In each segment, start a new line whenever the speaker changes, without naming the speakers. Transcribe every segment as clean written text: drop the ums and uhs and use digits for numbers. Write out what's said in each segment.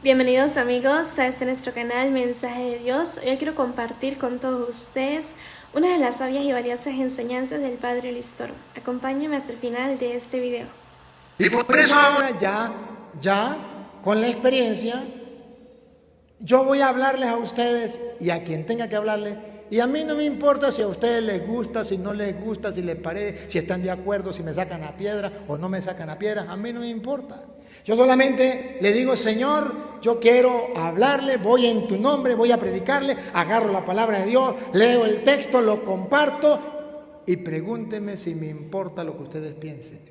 Bienvenidos amigos a nuestro canal Mensaje de Dios. Hoy quiero compartir con todos ustedes una de las sabias y valiosas enseñanzas del Padre Luis Toro. Acompáñenme hasta el final de este video.
Y por eso ahora ya con la experiencia, yo voy a hablarles a ustedes y a quien tenga que hablarles. Y a mí no me importa si a ustedes les gusta, si no les gusta, si les parece, si están de acuerdo, si me sacan a piedra o no me sacan a piedra. A mí no me importa. Yo solamente le digo, Señor, yo quiero hablarle, voy en tu nombre, voy a predicarle, agarro la palabra de Dios, leo el texto, lo comparto y pregúnteme si me importa lo que ustedes piensen.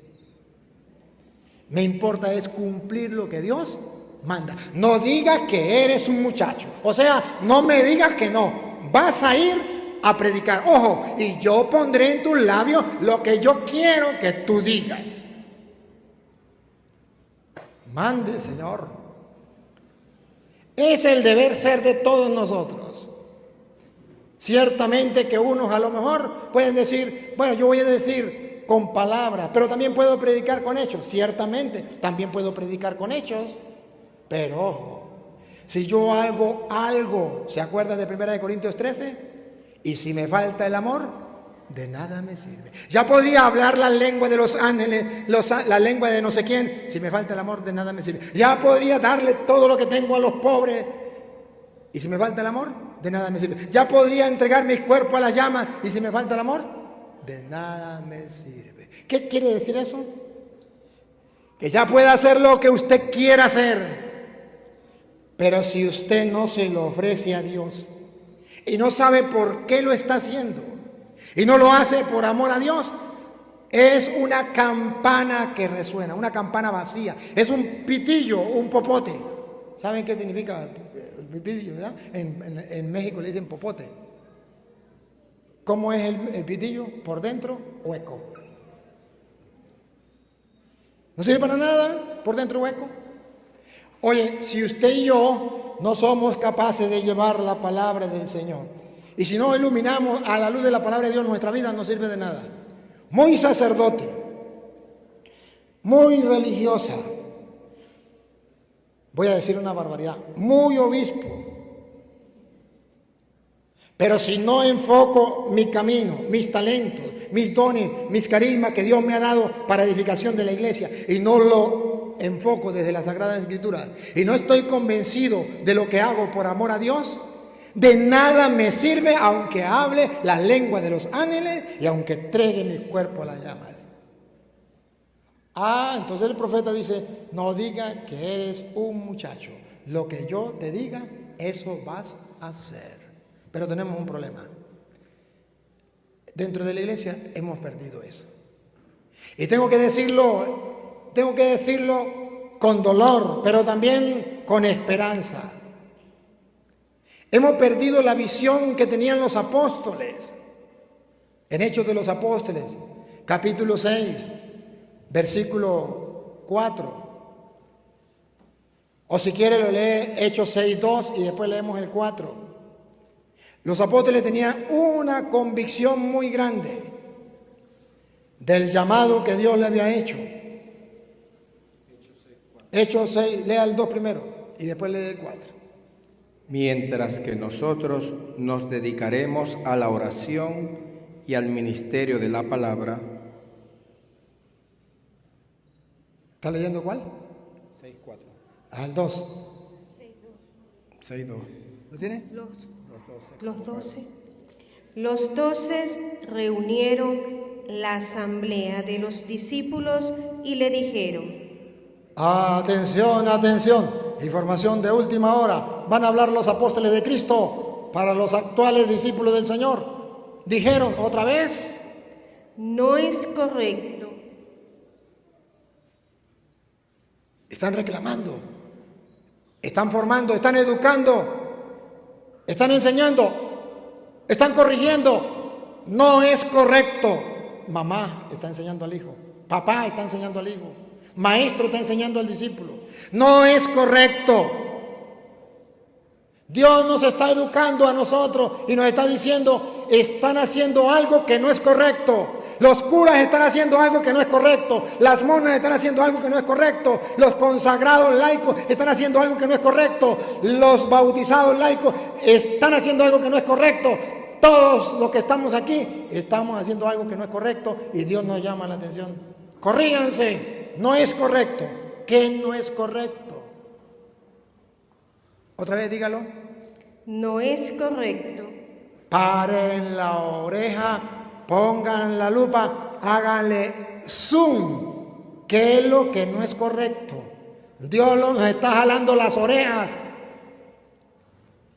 Me importa es cumplir lo que Dios manda. No digas que eres un muchacho. O sea, no me digas que no. Vas a ir a predicar. Ojo, y yo pondré en tus labios lo que yo quiero que tú digas. Mande, Señor. Es el deber ser de todos nosotros. Ciertamente que unos a lo mejor pueden decir, bueno, yo voy a decir con palabras, pero también puedo predicar con hechos. Ciertamente, también puedo predicar con hechos. Pero ojo, si yo hago algo, ¿se acuerdan de 1 Corintios 13? Y si me falta el amor, de nada me sirve. Ya podría hablar la lengua de los ángeles, la lengua de no sé quién. Si me falta el amor, de nada me sirve. Ya podría darle todo lo que tengo a los pobres. Y si me falta el amor, de nada me sirve. Ya podría entregar mi cuerpo a las llamas. Y si me falta el amor, de nada me sirve. ¿Qué quiere decir eso? Que ya puede hacer lo que usted quiera hacer. Pero si usted no se lo ofrece a Dios y no sabe por qué lo está haciendo y no lo hace por amor a Dios, es una campana que resuena, una campana vacía. Es un pitillo, un popote. ¿Saben qué significa el pitillo, verdad? En México le dicen popote. ¿Cómo es el pitillo? Por dentro, hueco. No sirve para nada, por dentro hueco. Oye, si usted y yo no somos capaces de llevar la palabra del Señor, y si no iluminamos a la luz de la palabra de Dios, nuestra vida no sirve de nada. Muy sacerdote, muy religiosa, voy a decir una barbaridad, muy obispo. Pero si no enfoco mi camino, mis talentos, mis dones, mis carismas que Dios me ha dado para edificación de la iglesia, y no lo enfoco desde la Sagrada Escritura, y no estoy convencido de lo que hago por amor a Dios, de nada me sirve aunque hable la lengua de los ángeles y aunque entregue mi cuerpo a las llamas. Entonces el profeta dice, no diga que eres un muchacho. Lo que yo te diga, eso vas a hacer. Pero tenemos un problema. Dentro de la iglesia hemos perdido eso. Y tengo que decirlo con dolor, pero también con esperanza. Hemos perdido la visión que tenían los apóstoles. En Hechos de los Apóstoles, capítulo 6, versículo 4. O si quiere lo lee Hechos 6:2 y después leemos el 4. Los apóstoles tenían una convicción muy grande del llamado que Dios le había hecho. Hechos 6, lea el 2 primero y después lee el 4.
Mientras que nosotros nos dedicaremos a la oración y al ministerio de la palabra.
¿Está leyendo cuál?
6:4.
Al 2.
6:2.
¿Lo tiene?
Los 12 reunieron la asamblea de los discípulos y le dijeron:
Atención, atención. Información de última hora. Van a hablar los apóstoles de Cristo para los actuales discípulos del Señor. Dijeron otra vez:
no es correcto.
Están reclamando, están formando, están educando, están enseñando, están corrigiendo. No es correcto. Mamá está enseñando al hijo, papá está enseñando al hijo, maestro está enseñando al discípulo. No es correcto. Dios nos está educando a nosotros y nos está diciendo, están haciendo algo que no es correcto. Los curas están haciendo algo que no es correcto. Las monjas están haciendo algo que no es correcto. Los consagrados laicos están haciendo algo que no es correcto. Los bautizados laicos están haciendo algo que no es correcto. Todos los que estamos aquí estamos haciendo algo que no es correcto y Dios nos llama la atención. Corríganse, no es correcto. ¿Qué no es correcto? Otra vez dígalo.
No es correcto.
Paren la oreja, pongan la lupa, háganle zoom. ¿Qué es lo que no es correcto? Dios nos está jalando las orejas.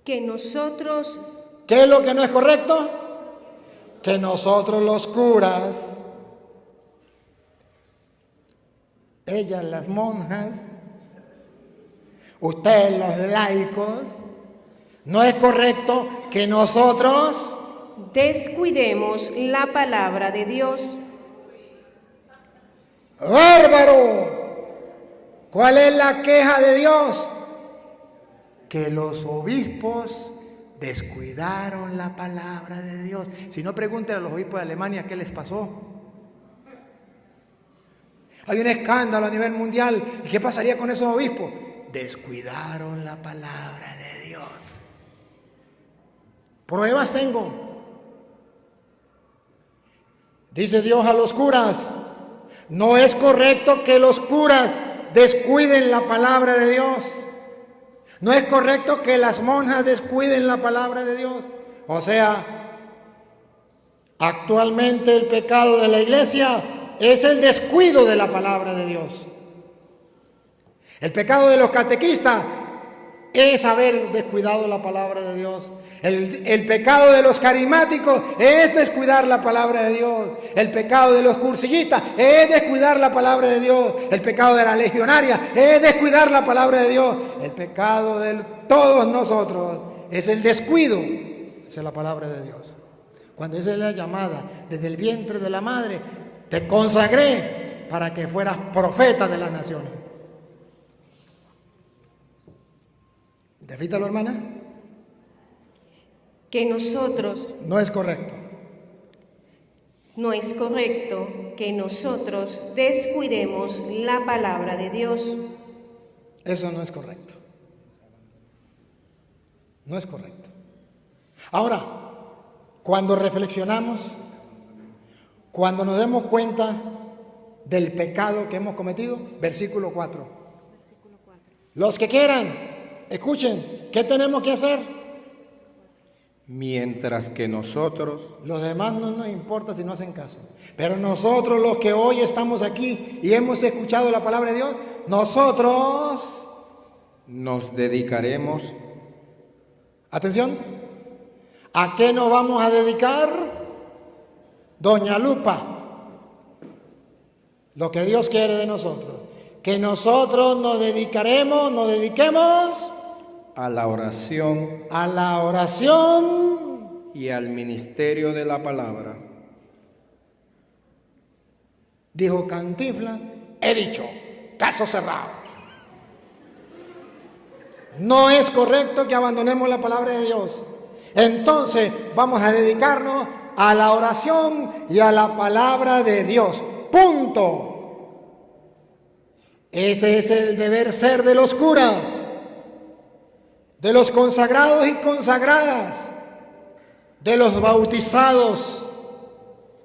Que nosotros,
¿Qué es lo que no es correcto? Que nosotros los curas, ellas las monjas, ustedes los laicos, no es correcto que nosotros
descuidemos la palabra de Dios.
¡Bárbaro! ¿Cuál es la queja de Dios? Que los obispos descuidaron la palabra de Dios. Si no, pregúntenle a los obispos de Alemania qué les pasó. Hay un escándalo a nivel mundial. ¿Y qué pasaría con esos obispos? Descuidaron la palabra de Dios. Pruebas tengo. Dice Dios a los curas: no es correcto que los curas descuiden la palabra de Dios. No es correcto que las monjas descuiden la palabra de Dios. O sea, actualmente el pecado de la iglesia es el descuido de la palabra de Dios. El pecado de los catequistas es haber descuidado la palabra de Dios. El pecado de los carismáticos es descuidar la palabra de Dios. El pecado de los cursillistas es descuidar la palabra de Dios. El pecado de la legionaria es descuidar la palabra de Dios. El pecado de todos nosotros es el descuido de la palabra de Dios. Cuando esa es la llamada, desde el vientre de la madre, te consagré para que fueras profeta de las naciones. Repítalo, hermana.
Que nosotros,
No es correcto.
no es correcto que nosotros descuidemos la palabra de Dios.
Eso no es correcto. No es correcto. Ahora, cuando reflexionamos, cuando nos demos cuenta del pecado que hemos cometido, versículo 4. Los que quieran, escuchen, ¿qué tenemos que hacer?
Mientras que nosotros
Los demás no nos importa si no hacen caso. Pero nosotros, los que hoy estamos aquí y hemos escuchado la palabra de Dios, nosotros,
nos dedicaremos
atención, ¿a qué nos vamos a dedicar? Doña Lupa, lo que Dios quiere de nosotros, que nosotros nos dediquemos
a la oración
a la oración
y al ministerio de la palabra.
Dijo Cantinflas, he dicho, caso cerrado. No es correcto que abandonemos la palabra de Dios. Entonces vamos a dedicarnos a la oración y a la palabra de Dios. Punto. Ese es el deber ser de los curas, de los consagrados y consagradas, de los bautizados,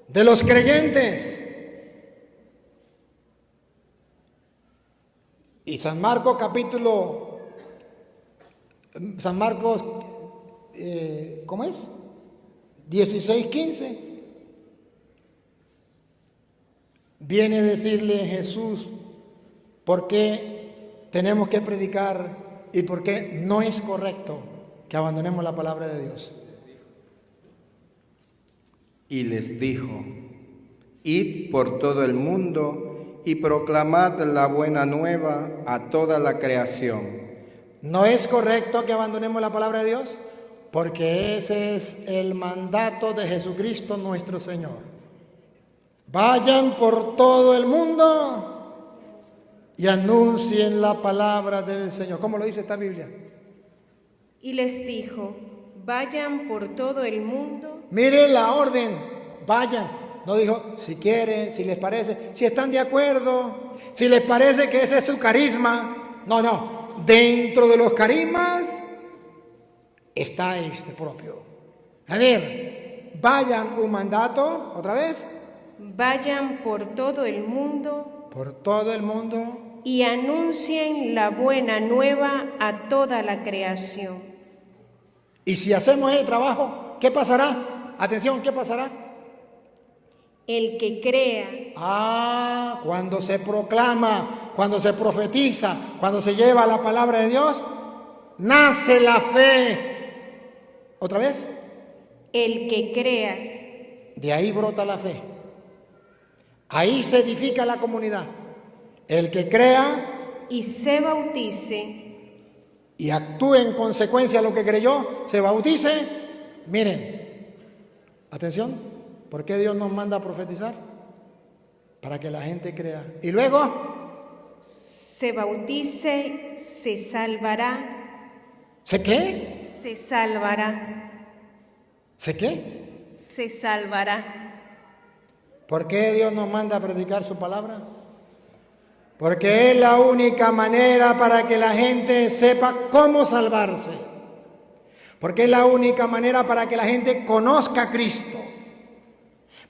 de los creyentes. Y San Marcos ¿cómo es? 16:15. Viene a decirle Jesús por qué tenemos que predicar y por qué no es correcto que abandonemos la palabra de Dios.
Y les dijo: id por todo el mundo y proclamad la buena nueva a toda la creación.
¿No es correcto que abandonemos la palabra de Dios? Porque ese es el mandato de Jesucristo nuestro Señor. Vayan por todo el mundo y anuncien la palabra del Señor. ¿Cómo lo dice esta Biblia?
Y les dijo, vayan por todo el mundo.
Mire la orden, vayan. No dijo si quieren, si les parece, si están de acuerdo, si les parece que ese es su carisma. No, no. Dentro de los carismas está este propio. A ver, vayan un mandato, otra vez.
Vayan por todo el mundo
Por todo el mundo.
y anuncien la buena nueva a toda la creación.
Y si hacemos el trabajo, ¿qué pasará? Atención, ¿qué pasará?
El que crea,
Cuando se proclama, cuando se profetiza, cuando se lleva la palabra de Dios, nace la fe. ¿Otra vez?
el que crea,
De ahí brota la fe. Ahí se edifica la comunidad. El que crea
y se bautice,
y actúe en consecuencia a lo que creyó, se bautice. Miren, atención, ¿por qué Dios nos manda a profetizar? Para que la gente crea. Y luego,
se bautice, se salvará,
¿sé qué?
se salvará,
¿Sé qué?
se salvará.
¿Por qué Dios nos manda a predicar su palabra? Porque es la única manera para que la gente sepa cómo salvarse. Porque es la única manera para que la gente conozca a Cristo.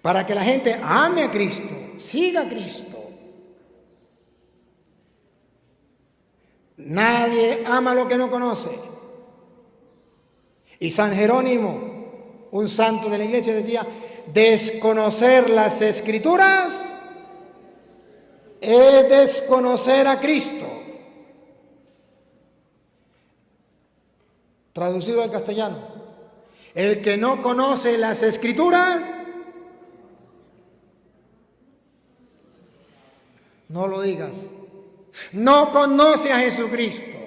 Para que la gente ame a Cristo, siga a Cristo. Nadie ama lo que no conoce. Y San Jerónimo, un santo de la iglesia, decía: desconocer las Escrituras es desconocer a Cristo. Traducido al castellano: el que no conoce las Escrituras, no lo digas, no conoce a Jesucristo.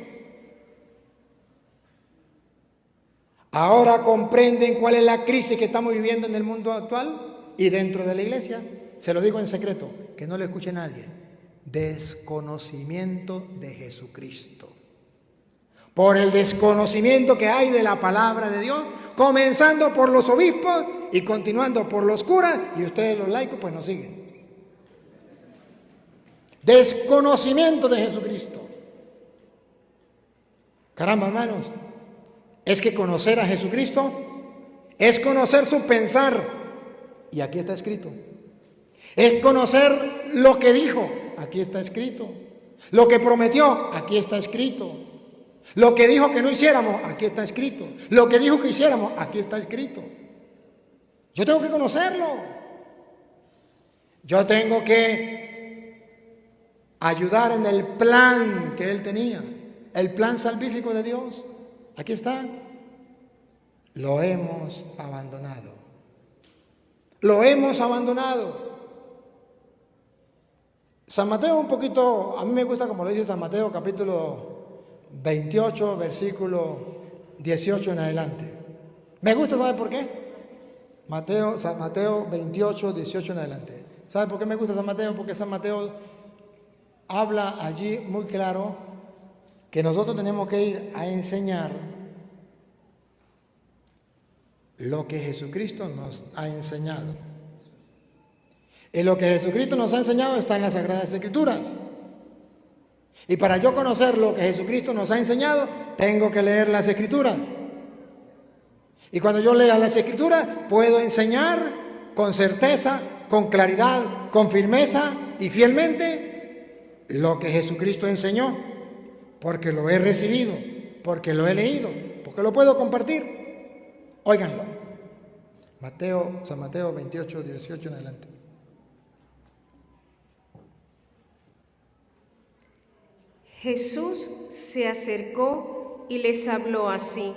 Ahora comprenden cuál es la crisis que estamos viviendo en el mundo actual y dentro de la iglesia. Se lo digo en secreto, que no lo escuche nadie. Desconocimiento de Jesucristo. Por el desconocimiento que hay de la palabra de Dios, comenzando por los obispos y continuando por los curas, y ustedes los laicos pues nos siguen. Desconocimiento de Jesucristo. Caramba, hermanos, es que conocer a Jesucristo es conocer su pensar, y aquí está escrito. Es conocer lo que dijo, aquí está escrito. Lo que prometió, aquí está escrito. Lo que dijo que no hiciéramos, aquí está escrito. Lo que dijo que hiciéramos, aquí está escrito. Yo tengo que conocerlo. Yo tengo que ayudar en el plan que Él tenía, el plan salvífico de Dios. Aquí está. Lo hemos abandonado. Lo hemos abandonado. San Mateo un poquito, a mí me gusta como lo dice San Mateo capítulo 28, versículo 18 en adelante. Me gusta, ¿sabe por qué? San Mateo 28, 18 en adelante. ¿Sabe por qué me gusta San Mateo? Porque San Mateo habla allí muy claro que nosotros tenemos que ir a enseñar lo que Jesucristo nos ha enseñado. Y lo que Jesucristo nos ha enseñado está en las Sagradas Escrituras. Y para yo conocer lo que Jesucristo nos ha enseñado, tengo que leer las Escrituras. Y cuando yo lea las Escrituras, puedo enseñar con certeza, con claridad, con firmeza y fielmente lo que Jesucristo enseñó, porque lo he recibido, porque lo he leído, porque lo puedo compartir. Óiganlo. San Mateo 28, 18 en adelante.
Jesús se acercó y les habló así: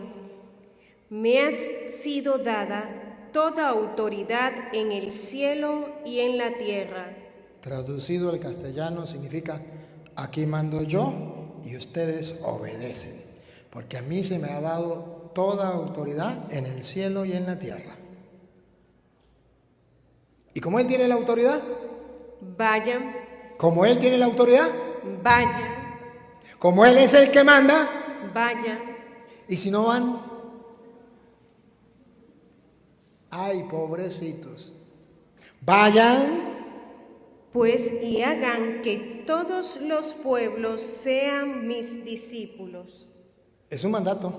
me ha sido dada toda autoridad en el cielo y en la tierra.
Traducido al castellano significa: aquí mando yo y ustedes obedecen, porque a mí se me ha dado toda autoridad en el cielo y en la tierra. ¿Y como Él tiene la autoridad?
Vayan,
Como Él tiene la autoridad,
vayan,
como Él es el que manda,
vayan.
y si no van, ay, pobrecitos, Vayan
pues y hagan que todos los pueblos sean mis discípulos.
Es un mandato.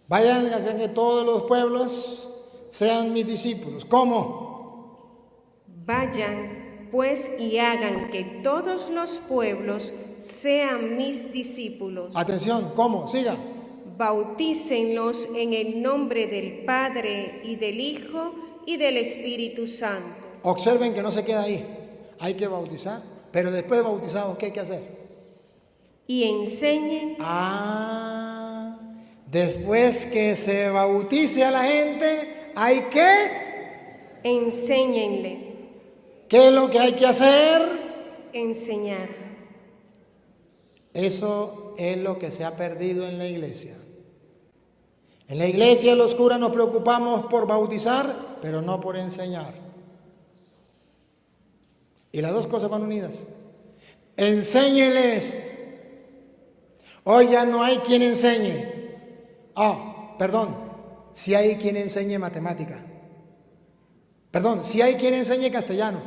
Vayan a que todos los pueblos sean mis discípulos. ¿Cómo?
Vayan, pues, y hagan que todos los pueblos sean mis discípulos.
Atención, ¿cómo? Siga.
Bautícenlos en el nombre del Padre y del Hijo y del Espíritu Santo.
Observen que no se queda ahí. Hay que bautizar, pero después de bautizados, ¿qué hay que hacer?
Y enseñen.
Después que se bautice a la gente, hay que...
Enséñenles.
¿Qué es lo que hay que hacer?
Enseñar.
Eso es lo que se ha perdido en la iglesia. En la iglesia los curas nos preocupamos por bautizar, pero no por enseñar. Y las dos cosas van unidas. Enséñeles. Hoy ya no hay quien enseñe. Perdón, si hay quien enseñe matemática. Perdón, si hay quien enseñe castellano.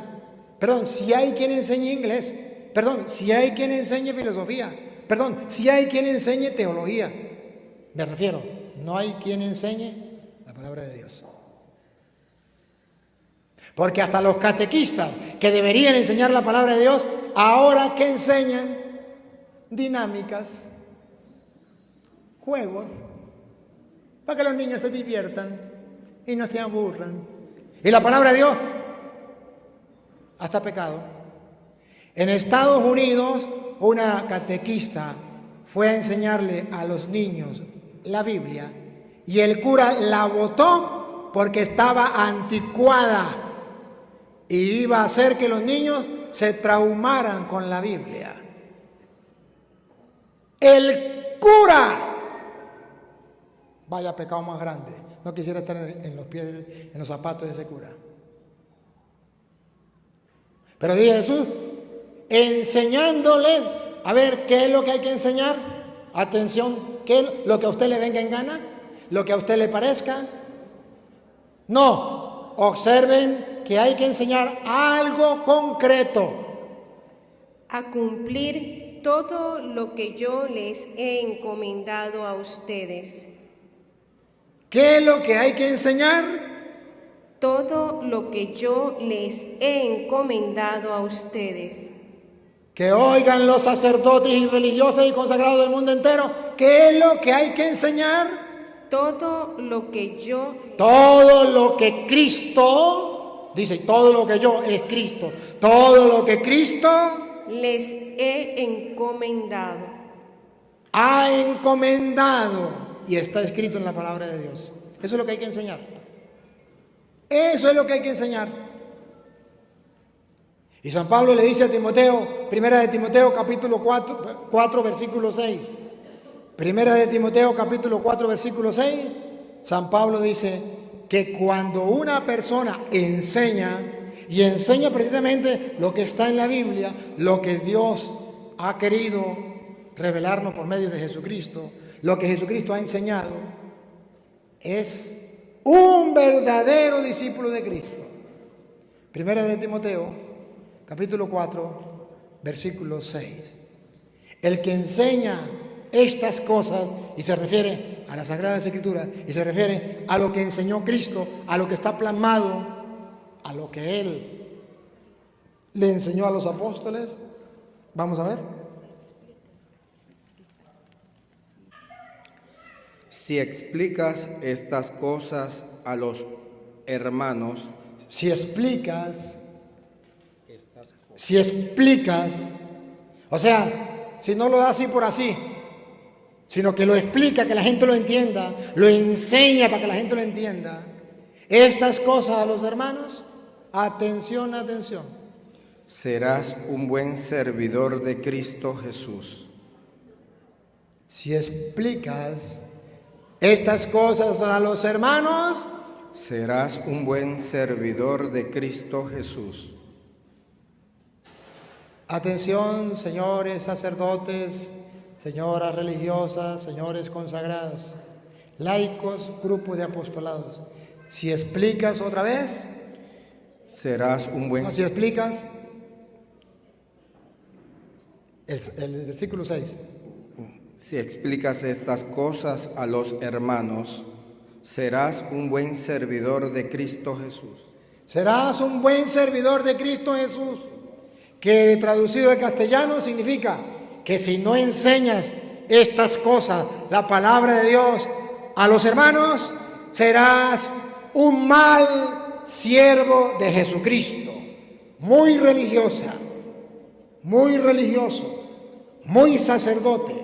Perdón, si hay quien enseñe inglés. Perdón, si hay quien enseñe filosofía. Perdón, si hay quien enseñe teología. Me refiero, no hay quien enseñe la palabra de Dios. Porque hasta los catequistas que deberían enseñar la palabra de Dios, ahora que enseñan dinámicas, juegos, para que los niños se diviertan y no se aburran. Y la palabra de Dios, hasta pecado. En Estados Unidos, una catequista fue a enseñarle a los niños la Biblia y el cura la botó porque estaba anticuada y iba a hacer que los niños se traumaran con la Biblia. El cura, vaya pecado más grande. No quisiera estar en los pies, en los zapatos de ese cura. Pero dice Jesús, enseñándoles, a ver, ¿qué es lo que hay que enseñar? Atención, ¿qué es lo que a usted le venga en gana? ¿Lo que a usted le parezca? No, observen que hay que enseñar algo concreto.
A cumplir todo lo que yo les he encomendado a ustedes.
¿Qué es lo que hay que enseñar?
Todo lo que yo les he encomendado a ustedes.
Que oigan los sacerdotes y religiosos y consagrados del mundo entero. ¿Qué es lo que hay que enseñar?
Todo lo que yo...
Todo lo que Cristo, dice, todo lo que yo es Cristo. Todo lo que Cristo
les he encomendado.
Ha encomendado. Y está escrito en la palabra de Dios. Eso es lo que hay que enseñar. Eso es lo que hay que enseñar. Y San Pablo le dice a Timoteo, primera de Timoteo capítulo 4 versículo 6. Primera de Timoteo capítulo 4 versículo 6, San Pablo dice que cuando una persona enseña, y enseña precisamente lo que está en la Biblia, lo que Dios ha querido revelarnos por medio de Jesucristo, lo que Jesucristo ha enseñado, es un verdadero discípulo de Cristo. Primera de Timoteo capítulo 4, versículo 6. El que enseña estas cosas, y se refiere a las Sagradas Escrituras, y se refiere a lo que enseñó Cristo, a lo que está plasmado, a lo que Él le enseñó a los apóstoles. Vamos a ver.
Si explicas estas cosas a los hermanos,
Si explicas, o sea, si no lo da así por así, sino que lo explica, que la gente lo entienda, lo enseña para que la gente lo entienda, estas cosas a los hermanos, atención, atención.
serás un buen servidor de Cristo Jesús.
Si explicas estas cosas a los hermanos,
serás un buen servidor de Cristo Jesús.
atención, señores sacerdotes, señoras religiosas, señores consagrados, laicos, grupo de apostolados. Si explicas otra vez,
serás un buen...
No, si explicas el versículo 6.
Si explicas estas cosas a los hermanos, serás un buen servidor de Cristo Jesús.
Serás un buen servidor de Cristo Jesús, que traducido al castellano significa que si no enseñas estas cosas, la palabra de Dios, a los hermanos, serás un mal siervo de Jesucristo, muy religiosa, muy religioso, muy sacerdote,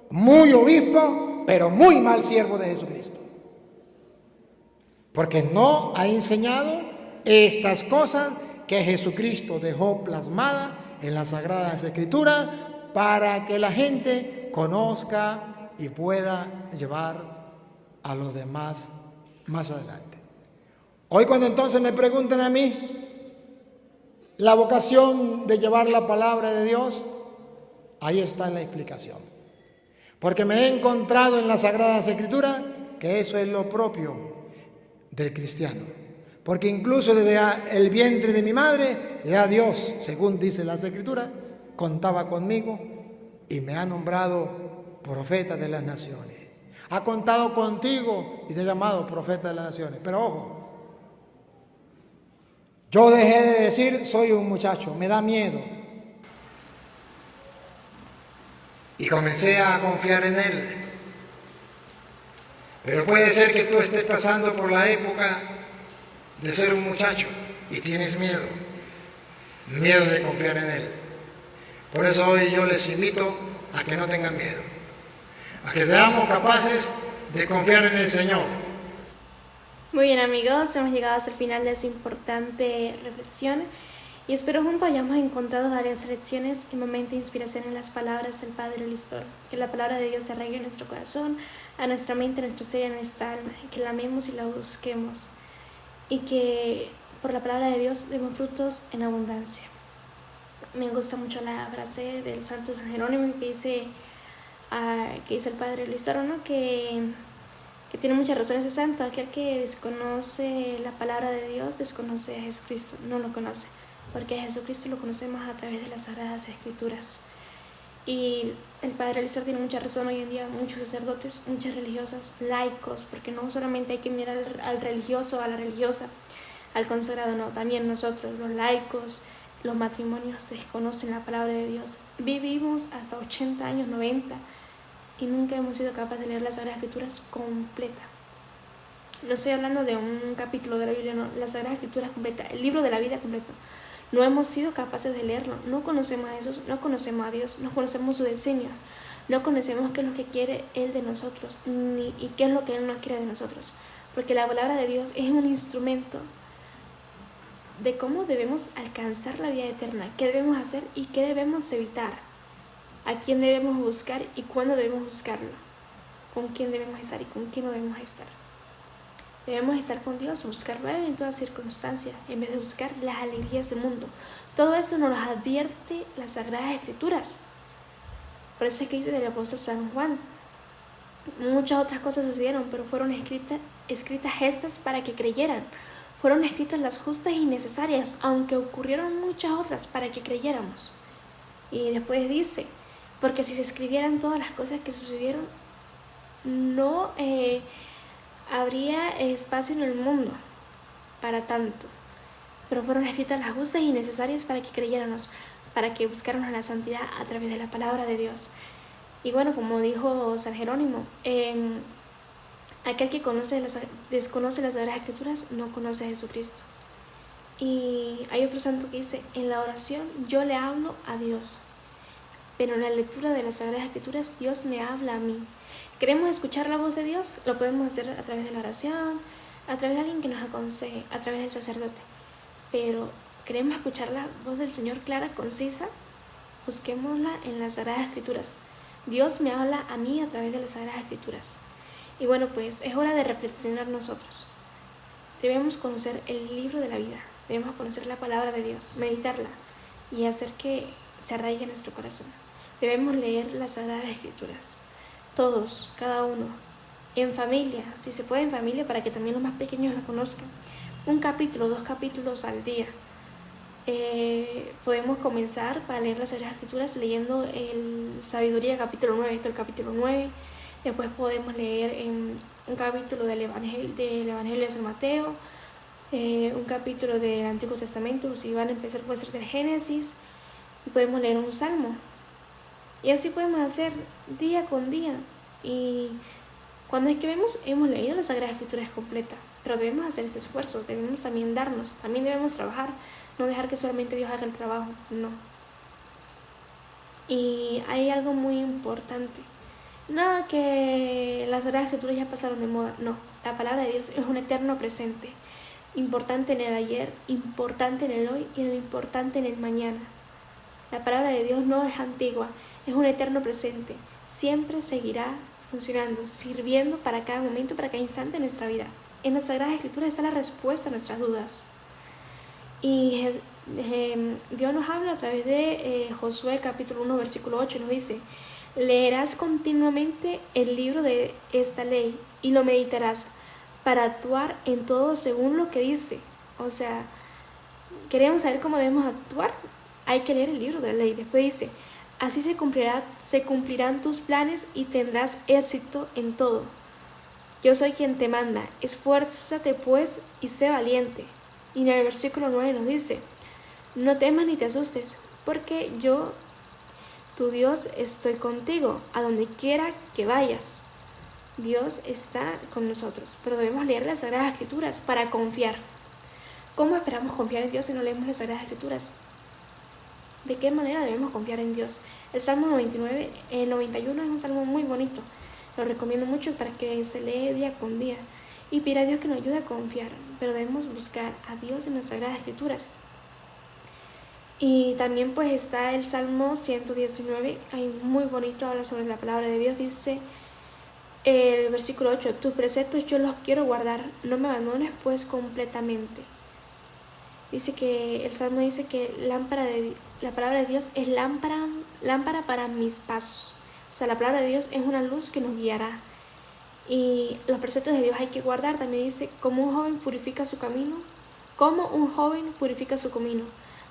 muy obispo, pero muy mal siervo de Jesucristo. Porque no ha enseñado estas cosas que Jesucristo dejó plasmadas en las Sagradas Escrituras para que la gente conozca y pueda llevar a los demás más adelante. Hoy cuando entonces me preguntan a mí la vocación de llevar la palabra de Dios, ahí está la explicación. Porque me he encontrado en las Sagradas Escrituras que eso es lo propio del cristiano. Porque incluso desde el vientre de mi madre, ya Dios, según dice las Escrituras, contaba conmigo y me ha nombrado profeta de las naciones. Ha contado contigo y te ha llamado profeta de las naciones. Pero ojo, yo dejé de decir soy un muchacho, me da miedo. Y comencé a confiar en Él. Pero puede ser que tú estés pasando por la época de ser un muchacho y tienes miedo de confiar en Él. Por eso hoy yo les invito a que no tengan miedo, a que seamos capaces de confiar en el Señor.
Muy bien, amigos, hemos llegado hasta el final de esta importante reflexión y espero juntos hayamos encontrado varias lecciones y momentos de inspiración en las palabras del Padre Listor. Que la palabra de Dios se arraigue en nuestro corazón, a nuestra mente, a nuestro ser y a nuestra alma, y que la amemos y la busquemos, y que por la palabra de Dios demos frutos en abundancia. Me gusta mucho la frase del Santo San Jerónimo que dice el Padre Listor, ¿no? que tiene muchas razones de santo. Aquel que desconoce la palabra de Dios desconoce a Jesucristo, no lo conoce, porque a Jesucristo lo conocemos a través de las Sagradas Escrituras. Y el Padre Listor tiene mucha razón. Hoy en día muchos sacerdotes, muchas religiosas, laicos, porque no solamente hay que mirar al religioso, a la religiosa, al consagrado, no, también nosotros, los laicos, los matrimonios desconocen la palabra de Dios. Vivimos hasta 80 años, 90, y nunca hemos sido capaces de leer las Sagradas Escrituras completa. No estoy hablando de un capítulo de la Biblia, no, las Sagradas Escrituras completa, el libro de la vida completo. No hemos sido capaces de leerlo, no conocemos a Jesús, no conocemos a Dios, no conocemos su diseño, no conocemos qué es lo que quiere Él de nosotros, y qué es lo que Él no quiere de nosotros. Porque la palabra de Dios es un instrumento de cómo debemos alcanzar la vida eterna, qué debemos hacer y qué debemos evitar, a quién debemos buscar y cuándo debemos buscarlo, con quién debemos estar y con quién no debemos estar. Debemos estar con Dios, buscarlo a Él en todas circunstancias, en vez de buscar las alegrías del mundo. Todo eso nos lo advierte las Sagradas Escrituras. Por eso es que dice el apóstol San Juan, muchas otras cosas sucedieron, pero fueron escritas estas para que creyeran. Fueron escritas las justas y necesarias, aunque ocurrieron muchas otras para que creyéramos. Y después dice, porque si se escribieran todas las cosas que sucedieron, no habría espacio en el mundo para tanto. Pero fueron escritas las justas y necesarias para que creyéramos, para que buscáramos la santidad a través de la palabra de Dios. Y bueno, como dijo San Jerónimo, aquel que desconoce las Sagradas Escrituras no conoce a Jesucristo. Y hay otro santo que dice, en la oración yo le hablo a Dios, pero en la lectura de las Sagradas Escrituras Dios me habla a mí. ¿Queremos escuchar la voz de Dios? Lo podemos hacer a través de la oración, a través de alguien que nos aconseje, a través del sacerdote. Pero ¿queremos escuchar la voz del Señor clara, concisa? Busquémosla en las Sagradas Escrituras. Dios me habla a mí a través de las Sagradas Escrituras. Y bueno, pues es hora de reflexionar nosotros. Debemos conocer el libro de la vida, debemos conocer la palabra de Dios, meditarla y hacer que se arraigue en nuestro corazón. Debemos leer las Sagradas Escrituras, todos, cada uno, en familia, si se puede en familia, para que también los más pequeños la conozcan, un capítulo, 2 capítulos al día. Podemos comenzar para leer las Sagradas Escrituras leyendo el Sabiduría capítulo 9, esto es el capítulo 9. Después podemos leer un capítulo del Evangelio de San Mateo, un capítulo del Antiguo Testamento, si van a empezar puede ser del Génesis, y podemos leer un salmo. Y así podemos hacer día con día. Y cuando es que hemos leído la Sagrada Escritura completa, pero debemos hacer ese esfuerzo, debemos también también debemos trabajar, no dejar que solamente Dios haga el trabajo, no. Y hay algo muy importante. Nada que las Sagradas Escrituras ya pasaron de moda, no. La palabra de Dios es un eterno presente, importante en el ayer, importante en el hoy y importante en el mañana. La palabra de Dios no es antigua, es un eterno presente. Siempre seguirá funcionando, sirviendo para cada momento, para cada instante de nuestra vida. En las Sagradas Escrituras está la respuesta a nuestras dudas. Y Dios nos habla a través de Josué capítulo 1 versículo 8, nos dice: leerás continuamente el libro de esta ley y lo meditarás para actuar en todo según lo que dice. O sea, queremos saber cómo debemos actuar, hay que leer el libro de la ley. Después dice: así se cumplirán tus planes y tendrás éxito en todo. Yo soy quien te manda, esfuérzate pues y sé valiente. Y en el versículo 9 nos dice: no temas ni te asustes, porque yo, tu Dios, estoy contigo, a donde quiera que vayas. Dios está con nosotros, pero debemos leer las Sagradas Escrituras para confiar. ¿Cómo esperamos confiar en Dios si no leemos las Sagradas Escrituras? ¿De qué manera debemos confiar en Dios? El Salmo 91 es un salmo muy bonito. Lo recomiendo mucho para que se lee día con día y pida a Dios que nos ayude a confiar. Pero debemos buscar a Dios en las Sagradas Escrituras. Y también pues está el Salmo 119, hay muy bonito, habla sobre la palabra de Dios. Dice el versículo 8: tus preceptos yo los quiero guardar, no me abandones pues completamente. Dice que el Salmo dice que la palabra de Dios es lámpara para mis pasos. O sea, la palabra de Dios es una luz que nos guiará. Y los preceptos de Dios hay que guardar. También dice: como un joven purifica su camino,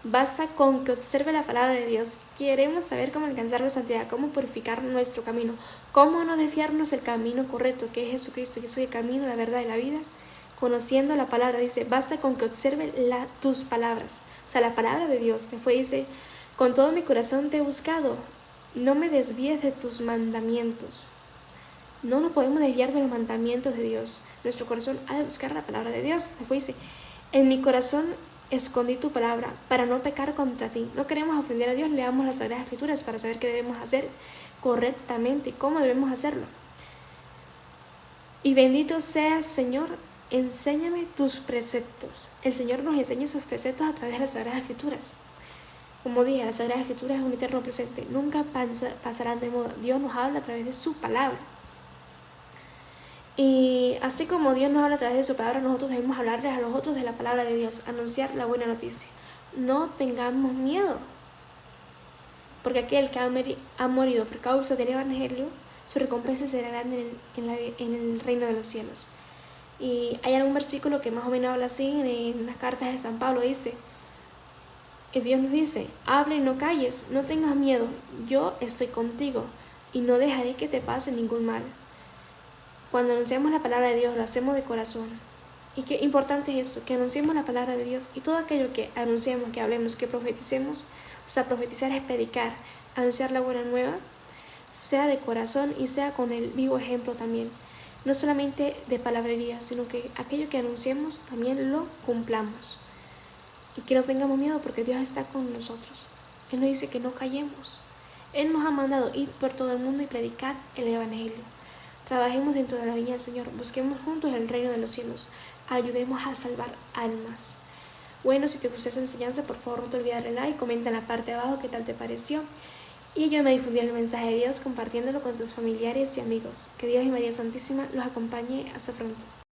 basta con que observe la palabra de Dios. Queremos saber cómo alcanzar la santidad, cómo purificar nuestro camino, cómo no desviarnos del camino correcto, que es Jesucristo. Yo soy el camino, la verdad y la vida. Conociendo la palabra, dice: basta con que observe tus palabras, o sea, la palabra de Dios. Después dice: con todo mi corazón te he buscado, no me desvíes de tus mandamientos. No nos podemos desviar de los mandamientos de Dios. Nuestro corazón ha de buscar la palabra de Dios. Después dice: en mi corazón escondí tu palabra para no pecar contra ti. No queremos ofender a Dios, leamos las Sagradas Escrituras para saber qué debemos hacer correctamente y cómo debemos hacerlo. Y bendito seas, Señor, enséñame tus preceptos. El Señor nos enseña sus preceptos a través de las Sagradas Escrituras. Como dije, las Sagradas Escrituras es un eterno presente, nunca pasarán de moda. Dios nos habla a través de su palabra. Y así como Dios nos habla a través de su palabra, nosotros debemos hablarles a los otros de la palabra de Dios, anunciar la buena noticia. No tengamos miedo, porque aquel que ha morido por causa del Evangelio, su recompensa será grande en el reino de los cielos. Y hay algún versículo que más o menos habla así en las cartas de San Pablo. Dice, Dios nos dice: habla y no calles, no tengas miedo, yo estoy contigo y no dejaré que te pase ningún mal. Cuando anunciamos la palabra de Dios, lo hacemos de corazón. Y qué importante es esto, que anunciemos la palabra de Dios, y todo aquello que anunciemos, que hablemos, que profeticemos. O sea, profetizar es predicar, anunciar la buena nueva, sea de corazón y sea con el vivo ejemplo también. No solamente de palabrería, sino que aquello que anunciemos también lo cumplamos. Y que no tengamos miedo, porque Dios está con nosotros. Él nos dice que no callemos. Él nos ha mandado ir por todo el mundo y predicar el Evangelio. Trabajemos dentro de la viña del Señor, busquemos juntos el reino de los cielos, ayudemos a salvar almas. Bueno, si te gustó esa enseñanza, por favor no te olvides de darle like, comenta en la parte de abajo qué tal te pareció y ayúdame a difundir el mensaje de Dios compartiéndolo con tus familiares y amigos. Que Dios y María Santísima los acompañe. Hasta pronto.